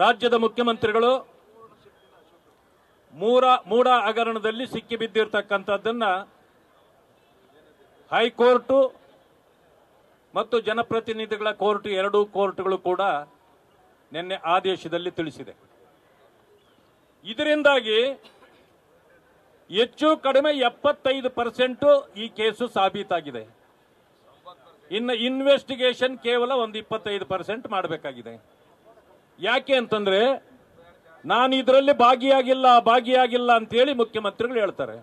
ರಾಜ್ಯದ ಮುಖ್ಯಮಂತ್ರಿಗಳು ಮೂಡ ಹಗರಣದಲ್ಲಿ ಸಿಕ್ಕಿಬಿದ್ದಿರತಕ್ಕಂಥದ್ದನ್ನ ಹೈಕೋರ್ಟ್ ಮತ್ತು ಜನಪ್ರತಿನಿಧಿಗಳ ಕೋರ್ಟ್ ಎರಡೂ ಕೋರ್ಟ್ಗಳು ಕೂಡ ನಿನ್ನೆ ಆದೇಶದಲ್ಲಿ ತಿಳಿಸಿದೆ. ಇದರಿಂದಾಗಿ ಹೆಚ್ಚು ಕಡಿಮೆ 75% ಈ ಕೇಸು ಸಾಬೀತಾಗಿದೆ. ಇನ್ನು ಇನ್ವೆಸ್ಟಿಗೇಷನ್ ಕೇವಲ ಒಂದು 25% ಮಾಡಬೇಕಾಗಿದೆ. ಯಾಕೆ ಅಂತಂದ್ರೆ ನಾನು ಇದರಲ್ಲಿ ಭಾಗಿಯಾಗಿಲ್ಲ ಅಂತೇಳಿ ಮುಖ್ಯಮಂತ್ರಿಗಳು ಹೇಳ್ತಾರೆ.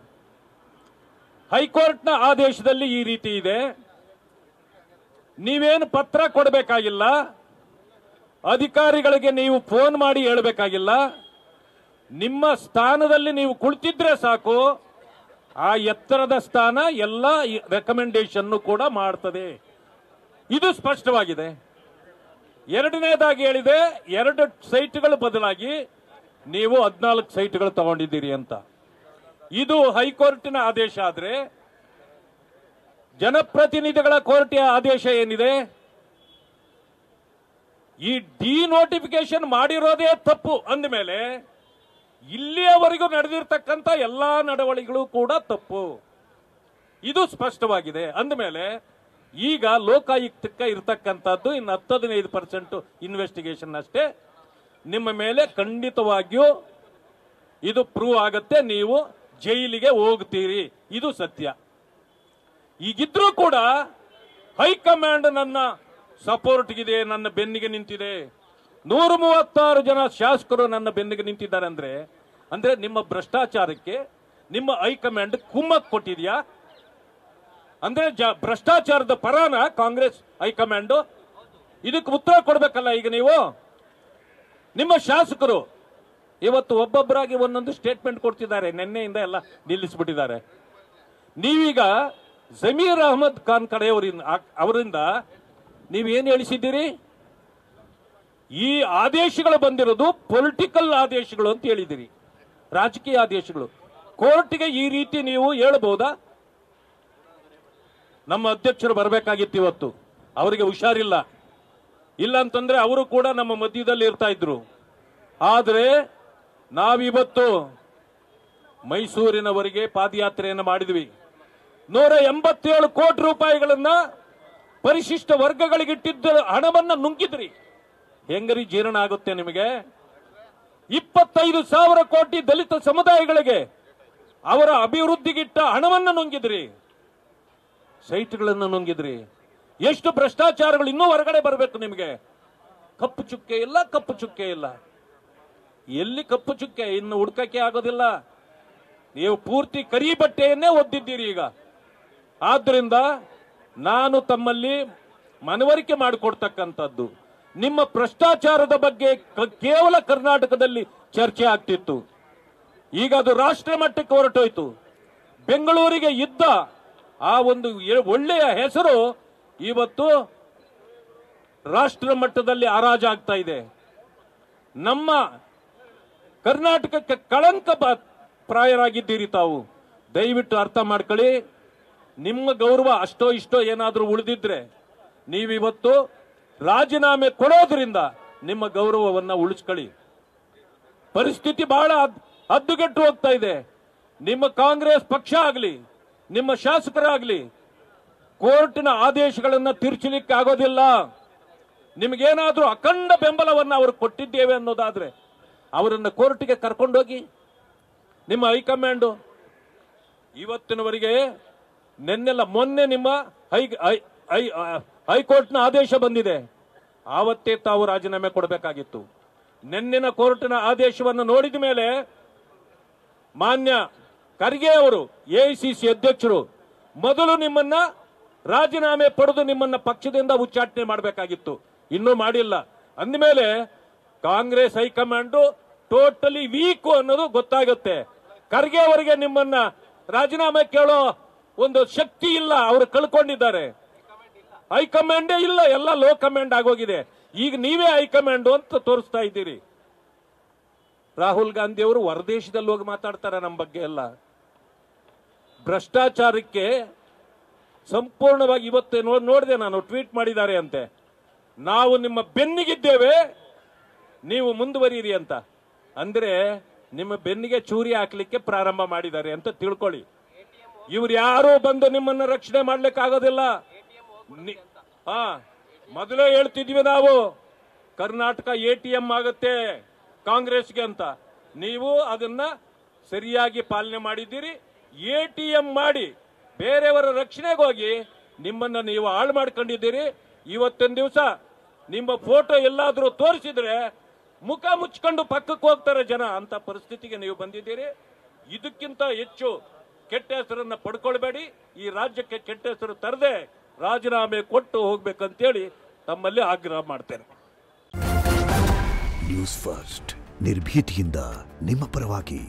ಹೈಕೋರ್ಟ್ನ ಆದೇಶದಲ್ಲಿ ಈ ರೀತಿ ಇದೆ, ನೀವೇನು ಪತ್ರ ಕೊಡಬೇಕಾಗಿಲ್ಲ, ಅಧಿಕಾರಿಗಳಿಗೆ ನೀವು ಫೋನ್ ಮಾಡಿ ಹೇಳಬೇಕಾಗಿಲ್ಲ, ನಿಮ್ಮ ಸ್ಥಾನದಲ್ಲಿ ನೀವು ಕುಳಿತಿದ್ರೆ ಸಾಕು, ಆ ಎತ್ತರದ ಸ್ಥಾನ ಎಲ್ಲ ರೆಕಮೆಂಡೇಶನ್ ಕೂಡ ಮಾಡ್ತದೆ. ಇದು ಸ್ಪಷ್ಟವಾಗಿದೆ. ಎರಡನೇದಾಗಿ ಹೇಳಿದೆ, 2 ಸೈಟ್ಗಳ ಬದಲಾಗಿ ನೀವು 14 ಸೈಟ್ಗಳು ತಗೊಂಡಿದ್ದೀರಿ ಅಂತ. ಇದು ಹೈಕೋರ್ಟಿನ ಆದೇಶ ಆದ್ರೆ ಜನಪ್ರತಿನಿಧಿಗಳ ಕೋರ್ಟಿನ ಆದೇಶ ಏನಿದೆ, ಈ ಡಿನೋಟಿಫಿಕೇಶನ್ ಮಾಡಿರೋದೇ ತಪ್ಪು ಅಂದಮೇಲೆ ಇಲ್ಲಿಯವರೆಗೂ ನಡೆದಿರ್ತಕ್ಕಂಥ ಎಲ್ಲಾ ನಡವಳಿಕೆಗಳು ಕೂಡ ತಪ್ಪು. ಇದು ಸ್ಪಷ್ಟವಾಗಿದೆ. ಅಂದಮೇಲೆ ಈಗ ಲೋಕಾಯುಕ್ತಕ್ಕೆ ಇರತಕ್ಕಂಥದ್ದು ಇನ್ನು 10-15% ಇನ್ವೆಸ್ಟಿಗೇಷನ್ ಅಷ್ಟೇ. ನಿಮ್ಮ ಮೇಲೆ ಖಂಡಿತವಾಗಿಯೂ ಇದು ಪ್ರೂವ್ ಆಗತ್ತೆ, ನೀವು ಜೈಲಿಗೆ ಹೋಗ್ತೀರಿ. ಇದು ಸತ್ಯ. ಈಗಿದ್ರೂ ಕೂಡ ಹೈಕಮಾಂಡ್ ನನ್ನ ಸಪೋರ್ಟ್ಗಿದೆ, ನನ್ನ ಬೆನ್ನಿಗೆ ನಿಂತಿದೆ. 136 ಜನ ಶಾಸಕರು ನನ್ನ ಬೆನ್ನಿಗೆ ನಿಂತಿದ್ದಾರೆ ಅಂದ್ರೆ ನಿಮ್ಮ ಭ್ರಷ್ಟಾಚಾರಕ್ಕೆ ನಿಮ್ಮ ಹೈಕಮಾಂಡ್ ಕುಮ್ಮಕ್ ಕೊಟ್ಟಿದ್ಯಾ? ಅಂದ್ರೆ ಭ್ರಷ್ಟಾಚಾರದ ಪರಾನ ಕಾಂಗ್ರೆಸ್ ಹೈಕಮಾಂಡ್? ಇದಕ್ಕೆ ಉತ್ತರ ಕೊಡ್ಬೇಕಲ್ಲ ಈಗ ನೀವು. ನಿಮ್ಮ ಶಾಸಕರು ಇವತ್ತು ಒಬ್ಬೊಬ್ಬರಾಗಿ ಒಂದೊಂದು ಸ್ಟೇಟ್ಮೆಂಟ್ ಕೊಡ್ತಿದ್ದಾರೆ, ನಿನ್ನೆಯಿಂದ ಎಲ್ಲ ನಿಲ್ಲಿಸ್ಬಿಟ್ಟಿದ್ದಾರೆ. ನೀವೀಗ ಜಮೀರ್ ಅಹಮದ್ ಖಾನ್ ಅವರಿಂದ ನೀವೇನು ಹೇಳಿಸಿದ್ದೀರಿ? ಈ ಆದೇಶಗಳು ಬಂದಿರೋದು ಪೊಲಿಟಿಕಲ್ ಆದೇಶಗಳು ಅಂತ ಹೇಳಿದಿರಿ, ರಾಜಕೀಯ ಆದೇಶಗಳು. ಕೋರ್ಟ್ಗೆ ಈ ರೀತಿ ನೀವು ಹೇಳಬಹುದಾ? ನಮ್ಮ ಅಧ್ಯಕ್ಷರು ಬರಬೇಕಾಗಿತ್ತು ಇವತ್ತು, ಅವರಿಗೆ ಹುಷಾರಿಲ್ಲ. ಇಲ್ಲ ಅಂತಂದ್ರೆ ಅವರು ಕೂಡ ನಮ್ಮ ಮಧ್ಯದಲ್ಲಿ ಇರ್ತಾ ಇದ್ರು. ಆದರೆ ನಾವಿವತ್ತು ಮೈಸೂರಿನವರೆಗೆ ಪಾದಯಾತ್ರೆಯನ್ನು ಮಾಡಿದ್ವಿ. 187 ಕೋಟಿ ರೂಪಾಯಿಗಳನ್ನ ಪರಿಶಿಷ್ಟ ವರ್ಗಗಳಿಗಿಟ್ಟಿದ್ದ ಹಣವನ್ನ ನುಂಗಿದ್ರಿ. ಹೆಂಗರಿ ಜೀರ್ಣ ಆಗುತ್ತೆ ನಿಮಗೆ? 25,000 ಕೋಟಿ ದಲಿತ ಸಮುದಾಯಗಳಿಗೆ ಅವರ ಅಭಿವೃದ್ಧಿಗಿಟ್ಟ ಹಣವನ್ನ ನುಂಗಿದ್ರಿ, ಸೈಟ್ಗಳನ್ನು ನುಂಗಿದ್ರಿ. ಎಷ್ಟು ಭ್ರಷ್ಟಾಚಾರಗಳು ಇನ್ನೂ ಹೊರಗಡೆ ಬರಬೇಕು ನಿಮಗೆ. ಕಪ್ಪು ಚುಕ್ಕೆ ಇಲ್ಲ, ಕಪ್ಪು ಚುಕ್ಕೆ ಇಲ್ಲ. ಎಲ್ಲಿ ಕಪ್ಪು ಚುಕ್ಕೆ? ಇನ್ನು ಹುಡ್ಕಕ್ಕೆ ಆಗೋದಿಲ್ಲ. ನೀವು ಪೂರ್ತಿ ಕರಿ ಬಟ್ಟೆಯನ್ನೇ ಒದ್ದಿದ್ದೀರಿ ಈಗ. ಆದ್ರಿಂದ ನಾನು ತಮ್ಮಲ್ಲಿ ಮನವರಿಕೆ ಮಾಡಿಕೊಡ್ತಕ್ಕಂಥದ್ದು, ನಿಮ್ಮ ಭ್ರಷ್ಟಾಚಾರದ ಬಗ್ಗೆ ಕೇವಲ ಕರ್ನಾಟಕದಲ್ಲಿ ಚರ್ಚೆ ಆಗ್ತಿತ್ತು, ಈಗ ಅದು ರಾಷ್ಟ್ರ ಮಟ್ಟಕ್ಕೆ ಹೊರಟೋಯ್ತು. ಬೆಂಗಳೂರಿಗೆ ಇದ್ದ ಆ ಒಂದು ಒಳ್ಳೆಯ ಹೆಸರು ಇವತ್ತು ರಾಷ್ಟ್ರ ಮಟ್ಟದಲ್ಲಿ ಹರಾಜಾಗ್ತಾ ಇದೆ. ನಮ್ಮ ಕರ್ನಾಟಕಕ್ಕೆ ಕಳಂಕ ಪ್ರಾಯರಾಗಿದ್ದೀರಿ ತಾವು. ದಯವಿಟ್ಟು ಅರ್ಥ ಮಾಡ್ಕೊಳ್ಳಿ. ನಿಮ್ಮ ಗೌರವ ಅಷ್ಟೋ ಇಷ್ಟೋ ಏನಾದರೂ ಉಳಿದಿದ್ರೆ ನೀವಿವತ್ತು ರಾಜೀನಾಮೆ ಕೊಡೋದ್ರಿಂದ ನಿಮ್ಮ ಗೌರವವನ್ನ ಉಳಿಸ್ಕೊಳ್ಳಿ. ಪರಿಸ್ಥಿತಿ ಬಹಳ ಹದ್ದುಗೆಟ್ಟು ಹೋಗ್ತಾ ಇದೆ. ನಿಮ್ಮ ಕಾಂಗ್ರೆಸ್ ಪಕ್ಷ ಆಗಲಿ, ನಿಮ್ಮ ಶಾಸಕರಾಗಲಿ ಕೋರ್ಟಿನ ಆದೇಶಗಳನ್ನು ತಿರುಚಲಿಕ್ಕೆ ಆಗೋದಿಲ್ಲ. ನಿಮಗೇನಾದ್ರೂ ಅಖಂಡ ಬೆಂಬಲವನ್ನು ಅವರು ಕೊಟ್ಟಿದ್ದೇವೆ ಅನ್ನೋದಾದ್ರೆ ಅವರನ್ನು ಕೋರ್ಟಿಗೆ ಕರ್ಕೊಂಡೋಗಿ. ನಿಮ್ಮ ಹೈಕಮಾಂಡ್ ಇವತ್ತಿನವರೆಗೆ ಮೊನ್ನೆ ನಿಮ್ಮ ಹೈಕೋರ್ಟ್ನ ಆದೇಶ ಬಂದಿದೆ, ಆವತ್ತೇ ತಾವು ರಾಜೀನಾಮೆ ಕೊಡಬೇಕಾಗಿತ್ತು. ನಿನ್ನಿನ ಕೋರ್ಟಿನ ಆದೇಶವನ್ನು ನೋಡಿದ ಮೇಲೆ ಮಾನ್ಯ ಖರ್ಗೆ ಅವರು, ಎಐಸಿಸಿ ಅಧ್ಯಕ್ಷರು, ಮೊದಲು ನಿಮ್ಮನ್ನ ರಾಜೀನಾಮೆ ಪಡೆದು ನಿಮ್ಮನ್ನ ಪಕ್ಷದಿಂದ ಉಚ್ಚಾಟನೆ ಮಾಡಬೇಕಾಗಿತ್ತು. ಇನ್ನೂ ಮಾಡಿಲ್ಲ. ಅಂದಮೇಲೆ ಕಾಂಗ್ರೆಸ್ ಹೈಕಮಾಂಡ್ ಟೋಟಲಿ ವೀಕ್ ಅನ್ನೋದು ಗೊತ್ತಾಗುತ್ತೆ. ಖರ್ಗೆ ಅವರಿಗೆ ನಿಮ್ಮನ್ನ ರಾಜೀನಾಮೆ ಕೇಳೋ ಒಂದು ಶಕ್ತಿ ಇಲ್ಲ, ಅವರು ಕಳ್ಕೊಂಡಿದ್ದಾರೆ. ಹೈಕಮಾಂಡೇ ಇಲ್ಲ, ಎಲ್ಲ ಲೋ ಕಮಾಂಡ್ ಆಗೋಗಿದೆ. ಈಗ ನೀವೇ ಹೈಕಮಾಂಡ್ ಅಂತ ತೋರಿಸ್ತಾ ಇದ್ದೀರಿ. ರಾಹುಲ್ ಗಾಂಧಿ ಅವರು ಹೊರದೇಶದಲ್ಲಿ ಹೋಗಿ ಮಾತಾಡ್ತಾರೆ ನಮ್ಮ ಬಗ್ಗೆ ಎಲ್ಲ. ಭ್ರಷ್ಟಾಚಾರಕ್ಕೆ ಸಂಪೂರ್ಣವಾಗಿ ಇವತ್ತು ನೋಡಿದೆ ನಾನು, ಟ್ವೀಟ್ ಮಾಡಿದ್ದಾರೆ ಅಂತೆ, ನಾವು ನಿಮ್ಮ ಬೆನ್ನಿಗಿದ್ದೇವೆ, ನೀವು ಮುಂದುವರಿಯಿರಿ ಅಂತ ಅಂದ್ರೆ ನಿಮ್ಮ ಬೆನ್ನಿಗೆ ಚೂರಿ ಹಾಕ್ಲಿಕ್ಕೆ ಪ್ರಾರಂಭ ಮಾಡಿದ್ದಾರೆ ಅಂತ ತಿಳ್ಕೊಳ್ಳಿ. ಇವ್ರು ಯಾರು ಬಂದು ನಿಮ್ಮನ್ನ ರಕ್ಷಣೆ ಮಾಡ್ಲಿಕ್ಕಾಗೋದಿಲ್ಲ. ಮೊದಲೇ ಹೇಳ್ತಿದ್ವಿ ನಾವು, ಕರ್ನಾಟಕ ATM ಆಗುತ್ತೆ ಕಾಂಗ್ರೆಸ್ಗೆ ಅಂತ. ನೀವು ಅದನ್ನ ಸರಿಯಾಗಿ ಪಾಲನೆ ಮಾಡಿದ್ದೀರಿ. ATM ಮಾಡಿ ಬೇರೆಯವರ ರಕ್ಷಣೆಗೆ ಹೋಗಿ ನಿಮ್ಮನ್ನ ನೀವು ಹಾಳು ಮಾಡ್ಕೊಂಡಿದ್ದೀರಿ. ಇವತ್ತಿನ ದಿವಸ ನಿಮ್ಮ ಫೋಟೋ ಎಲ್ಲಾದ್ರೂ ತೋರಿಸಿದ್ರೆ ಮುಖ ಮುಚ್ಕೊಂಡು ಪಕ್ಕಕ್ಕೆ ಹೋಗ್ತಾರೆ ಜನ. ಅಂತ ಪರಿಸ್ಥಿತಿಗೆ ನೀವು ಬಂದಿದ್ದೀರಿ. ಇದಕ್ಕಿಂತ ಹೆಚ್ಚು ಕೆಟ್ಟ ಹೆಸರನ್ನ ಪಡ್ಕೊಳ್ಬೇಡಿ. ಈ ರಾಜ್ಯಕ್ಕೆ ಕೆಟ್ಟ ಹೆಸರು ತರದೆ ರಾಜೀನಾಮೆ ಕೊಟ್ಟು ಹೋಗ್ಬೇಕಂತೇಳಿ ತಮ್ಮಲ್ಲಿ ಆಗ್ರಹ ಮಾಡ್ತೇನೆ. ನ್ಯೂಸ್ ಫಸ್ಟ್ ನಿರ್ಭೀತಿಯಿಂದ ನಿಮ್ಮ ಪರವಾಗಿ.